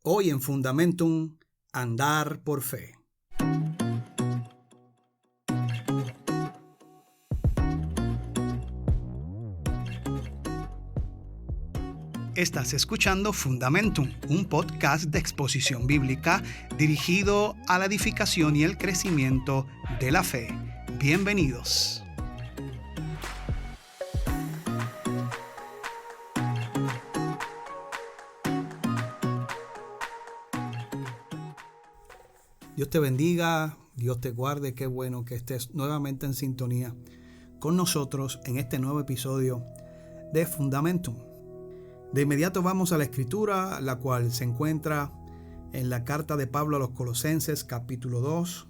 Hoy en Fundamentum, andar por fe. Estás escuchando Fundamentum, un podcast de exposición bíblica dirigido a la edificación y el crecimiento de la fe. Bienvenidos. Dios te bendiga, Dios te guarde. Qué bueno que estés nuevamente en sintonía con nosotros en este nuevo episodio de Fundamentum. De inmediato vamos a la escritura, la cual se encuentra en la carta de Pablo a los Colosenses, capítulo 2,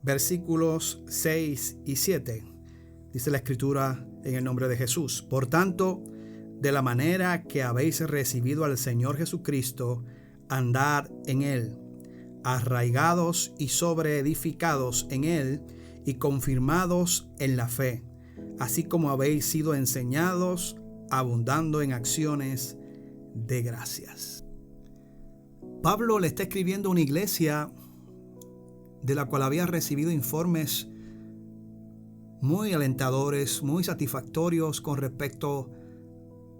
versículos 6 y 7. Dice la escritura en el nombre de Jesús: Por tanto, de la manera que habéis recibido al Señor Jesucristo, andad en Él, arraigados y sobreedificados en Él y confirmados en la fe, así como habéis sido enseñados, abundando en acciones de gracias. Pablo le está escribiendo a una iglesia de la cual había recibido informes muy alentadores, muy satisfactorios con respecto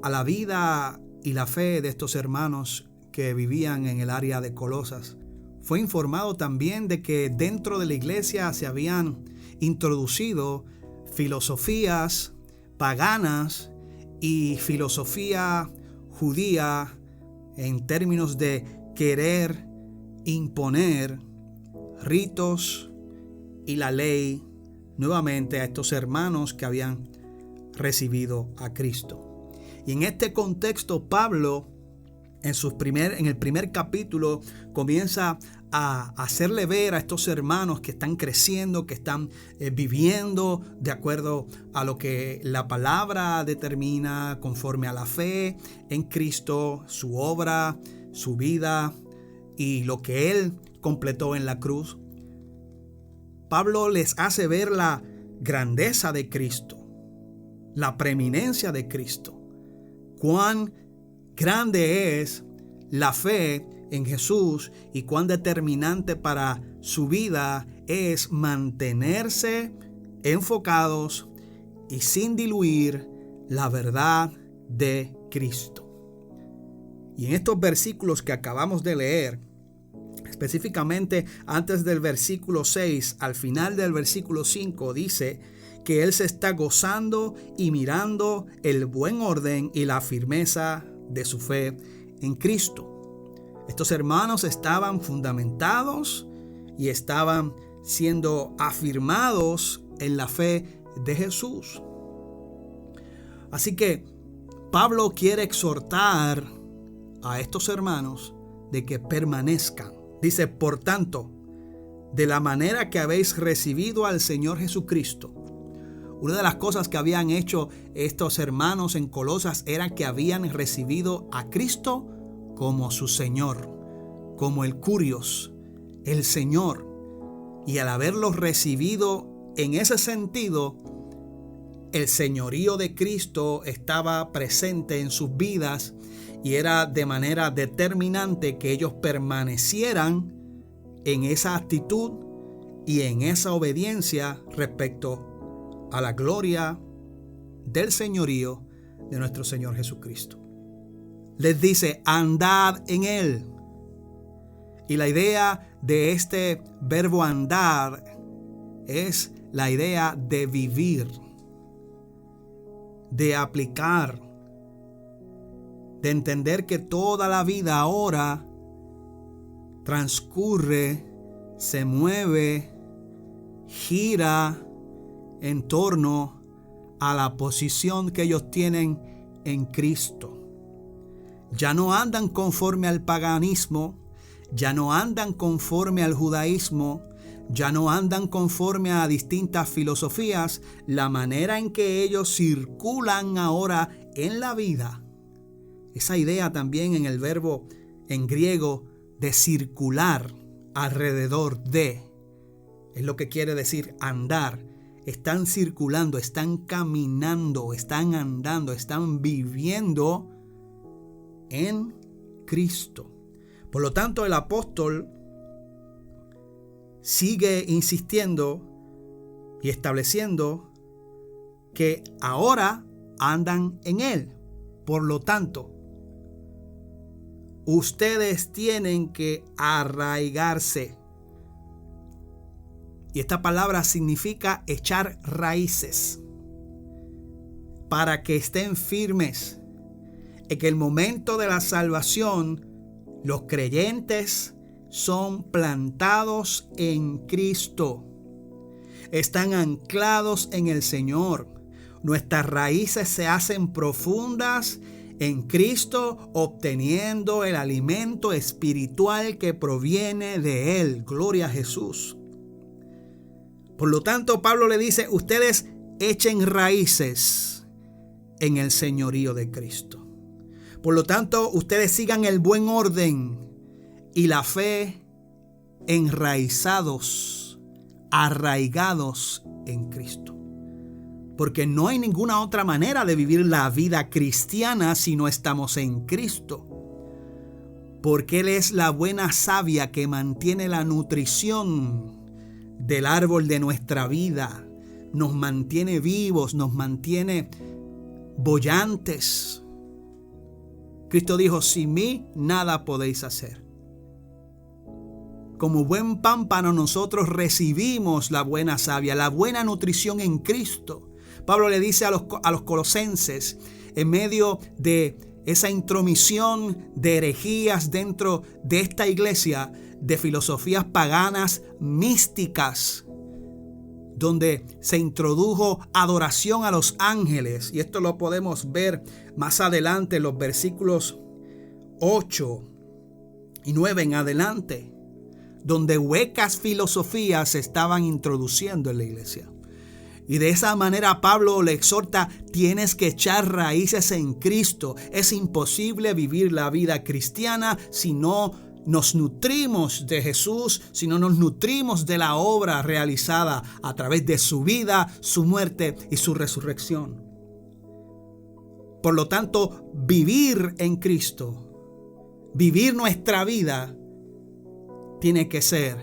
a la vida y la fe de estos hermanos que vivían en el área de Colosas. Fue informado también de que dentro de la iglesia se habían introducido filosofías paganas y filosofía judía en términos de querer imponer ritos y la ley nuevamente a estos hermanos que habían recibido a Cristo. Y en este contexto, Pablo en el primer capítulo comienza a hacerle ver a estos hermanos que están creciendo, que están viviendo de acuerdo a lo que la palabra determina, conforme a la fe en Cristo, su obra, su vida y lo que Él completó en la cruz. Pablo les hace ver la grandeza de Cristo, la preeminencia de Cristo, cuán grande es la fe en Jesús y cuán determinante para su vida es mantenerse enfocados y sin diluir la verdad de Cristo. Y en estos versículos que acabamos de leer, específicamente antes del versículo 6, al final del versículo 5, dice que él se está gozando y mirando el buen orden y la firmeza de su fe en Cristo. Estos hermanos estaban fundamentados y estaban siendo afirmados en la fe de Jesús. Así que Pablo quiere exhortar a estos hermanos de que permanezcan. Dice: por tanto, de la manera que habéis recibido al Señor Jesucristo. Una de las cosas que habían hecho estos hermanos en Colosas era que habían recibido a Cristo como su Señor, como el Kurios, el Señor. Y al haberlo recibido en ese sentido, el señorío de Cristo estaba presente en sus vidas y era de manera determinante que ellos permanecieran en esa actitud y en esa obediencia respecto a la gloria del señorío de nuestro Señor Jesucristo. Les dice: andad en Él. Y la idea de este verbo andar es la idea de vivir, de aplicar, de entender que toda la vida ahora transcurre, se mueve, gira en torno a la posición que ellos tienen en Cristo. Ya no andan conforme al paganismo, ya no andan conforme al judaísmo, ya no andan conforme a distintas filosofías. La manera en que ellos circulan ahora en la vida, esa idea también en el verbo en griego de circular alrededor de, es lo que quiere decir andar. Están circulando, están caminando, están andando, están viviendo en Cristo. Por lo tanto, el apóstol sigue insistiendo y estableciendo que ahora andan en Él. Por lo tanto, ustedes tienen que arraigarse. Y esta palabra significa echar raíces para que estén firmes. En el momento de la salvación, los creyentes son plantados en Cristo. Están anclados en el Señor. Nuestras raíces se hacen profundas en Cristo, obteniendo el alimento espiritual que proviene de Él. Gloria a Jesús. Por lo tanto, Pablo le dice, ustedes echen raíces en el señorío de Cristo. Por lo tanto, ustedes sigan el buen orden y la fe enraizados, arraigados en Cristo. Porque no hay ninguna otra manera de vivir la vida cristiana si no estamos en Cristo. Porque Él es la buena savia que mantiene la nutrición del árbol de nuestra vida. Nos mantiene vivos, nos mantiene bollantes. Cristo dijo, sin mí nada podéis hacer. Como buen pámpano nosotros recibimos la buena savia, la buena nutrición en Cristo. Pablo le dice a los colosenses, en medio de esa intromisión de herejías dentro de esta iglesia, de filosofías paganas místicas, donde se introdujo adoración a los ángeles, y esto lo podemos ver más adelante en los versículos 8 y 9 en adelante, donde huecas filosofías se estaban introduciendo en la iglesia. Y de esa manera Pablo le exhorta, tienes que echar raíces en Cristo. Es imposible vivir la vida cristiana si no nos nutrimos de Jesús, si no nos nutrimos de la obra realizada a través de su vida, su muerte y su resurrección. Por lo tanto, vivir en Cristo, vivir nuestra vida, tiene que ser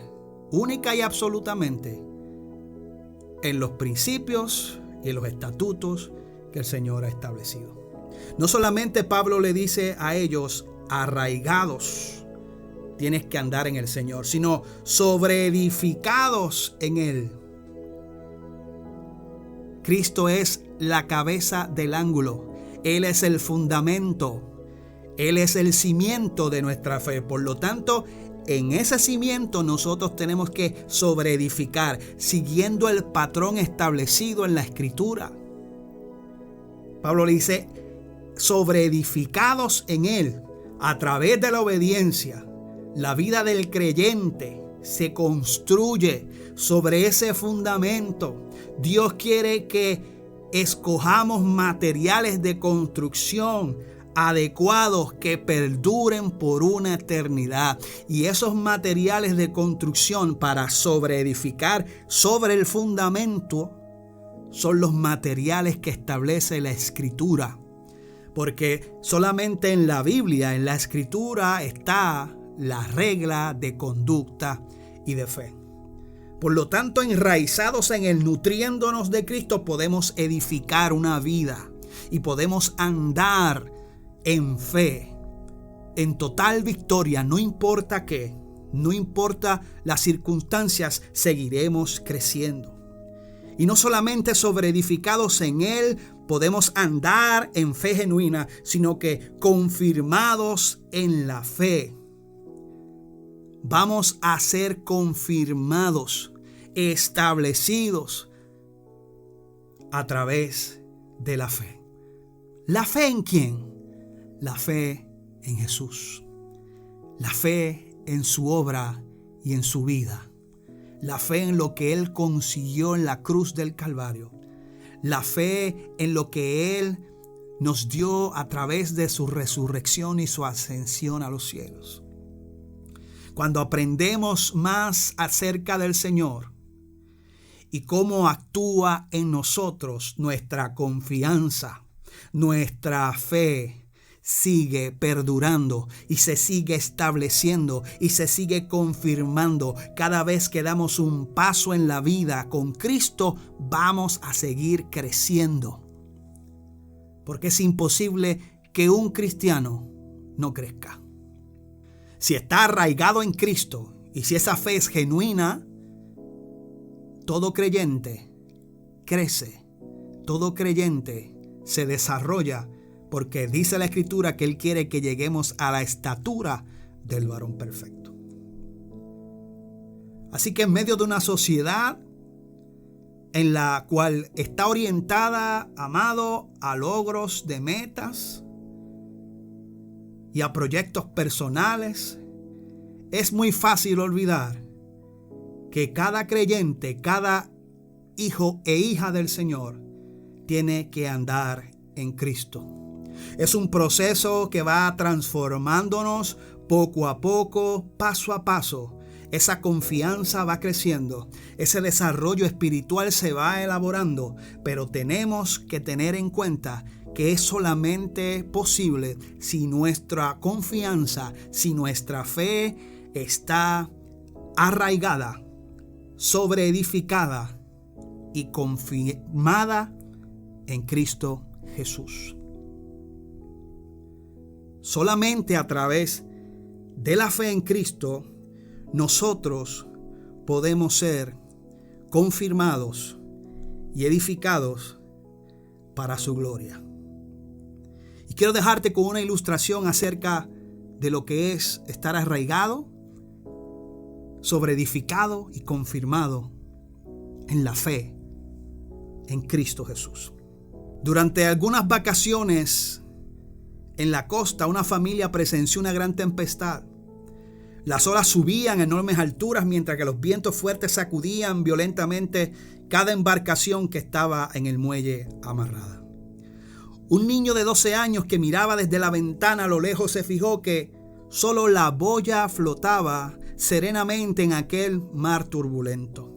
única y absolutamente en los principios y en los estatutos que el Señor ha establecido. No solamente Pablo le dice a ellos, arraigados, tienes que andar en el Señor, sino sobreedificados en Él. Cristo es la cabeza del ángulo. Él es el fundamento. Él es el cimiento de nuestra fe. Por lo tanto, en ese cimiento nosotros tenemos que sobreedificar, siguiendo el patrón establecido en la Escritura. Pablo le dice, sobreedificados en Él, a través de la obediencia. La vida del creyente se construye sobre ese fundamento. Dios quiere que escojamos materiales de construcción adecuados que perduren por una eternidad. Y esos materiales de construcción para sobreedificar sobre el fundamento son los materiales que establece la Escritura. Porque solamente en la Biblia, en la Escritura, está la regla de conducta y de fe. Por lo tanto, enraizados en Él, nutriéndonos de Cristo, podemos edificar una vida y podemos andar en fe, en total victoria, no importa qué, no importa las circunstancias, seguiremos creciendo. Y no solamente sobreedificados en Él podemos andar en fe genuina, sino que confirmados en la fe. Vamos a ser confirmados, establecidos a través de la fe. ¿La fe en quién? La fe en Jesús. La fe en su obra y en su vida. La fe en lo que Él consiguió en la cruz del Calvario. La fe en lo que Él nos dio a través de su resurrección y su ascensión a los cielos. Cuando aprendemos más acerca del Señor y cómo actúa en nosotros nuestra confianza, nuestra fe, sigue perdurando y se sigue estableciendo y se sigue confirmando. Cada vez que damos un paso en la vida con Cristo, vamos a seguir creciendo. Porque es imposible que un cristiano no crezca. Si está arraigado en Cristo y si esa fe es genuina, todo creyente crece, todo creyente se desarrolla, porque dice la Escritura que Él quiere que lleguemos a la estatura del varón perfecto. Así que en medio de una sociedad en la cual está orientada, amado, a logros de metas y a proyectos personales, es muy fácil olvidar que cada creyente, cada hijo e hija del Señor tiene que andar en Cristo. Es un proceso que va transformándonos poco a poco, paso a paso. Esa confianza va creciendo, ese desarrollo espiritual se va elaborando, pero tenemos que tener en cuenta que es solamente posible si nuestra confianza, si nuestra fe está arraigada, sobreedificada y confirmada en Cristo Jesús. Solamente a través de la fe en Cristo nosotros podemos ser confirmados y edificados para su gloria. Y quiero dejarte con una ilustración acerca de lo que es estar arraigado, sobreedificado y confirmado en la fe en Cristo Jesús. Durante algunas vacaciones en la costa, una familia presenció una gran tempestad. Las olas subían a enormes alturas mientras que los vientos fuertes sacudían violentamente cada embarcación que estaba en el muelle amarrada. Un niño de 12 años que miraba desde la ventana a lo lejos se fijó que solo la boya flotaba serenamente en aquel mar turbulento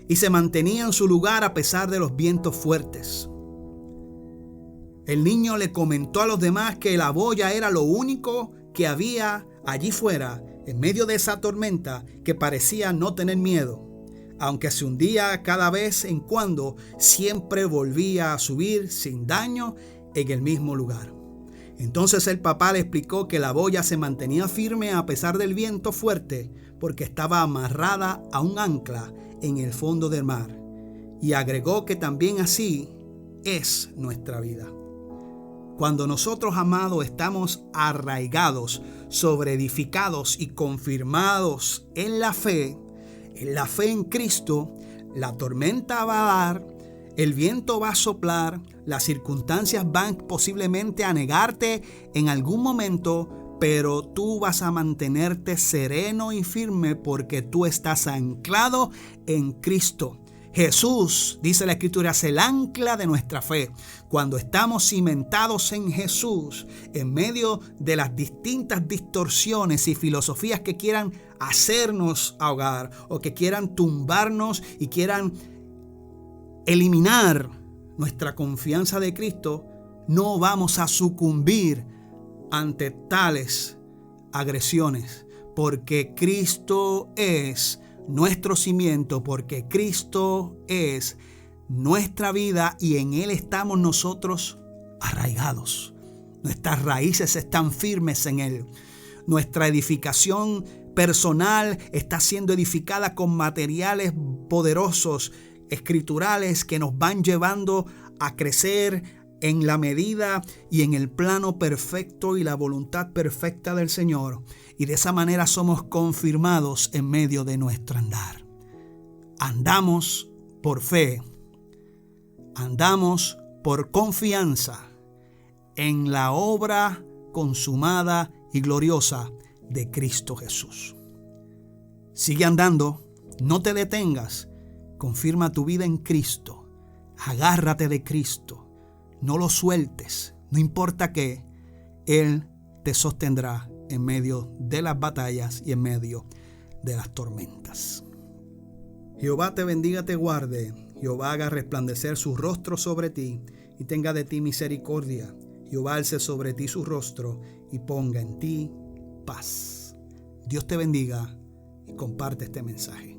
y se mantenía en su lugar a pesar de los vientos fuertes. El niño le comentó a los demás que la boya era lo único que había allí fuera, en medio de esa tormenta, que parecía no tener miedo, aunque se hundía cada vez en cuando, siempre volvía a subir sin daño en el mismo lugar. Entonces el papá le explicó que la boya se mantenía firme a pesar del viento fuerte, porque estaba amarrada a un ancla en el fondo del mar, y agregó que también así es nuestra vida. Cuando nosotros, amados, estamos arraigados, sobreedificados y confirmados en la fe en Cristo, la tormenta va a dar, el viento va a soplar, las circunstancias van posiblemente a negarte en algún momento, pero tú vas a mantenerte sereno y firme porque tú estás anclado en Cristo. Jesús, dice la Escritura, es el ancla de nuestra fe. Cuando estamos cimentados en Jesús, en medio de las distintas distorsiones y filosofías que quieran hacernos ahogar o que quieran tumbarnos y quieran eliminar nuestra confianza de Cristo, no vamos a sucumbir ante tales agresiones, porque Cristo es nuestro cimiento, porque Cristo es nuestra vida y en Él estamos nosotros arraigados. Nuestras raíces están firmes en Él. Nuestra edificación personal está siendo edificada con materiales poderosos, escriturales, que nos van llevando a crecer en la medida y en el plano perfecto y la voluntad perfecta del Señor. Y de esa manera somos confirmados en medio de nuestro andar. Andamos por fe. Andamos por confianza en la obra consumada y gloriosa de Cristo Jesús. Sigue andando, no te detengas. Confirma tu vida en Cristo. Agárrate de Cristo. No lo sueltes, no importa qué, Él te sostendrá en medio de las batallas y en medio de las tormentas. Jehová te bendiga, te guarde. Jehová haga resplandecer su rostro sobre ti y tenga de ti misericordia. Jehová alce sobre ti su rostro y ponga en ti paz. Dios te bendiga y comparte este mensaje.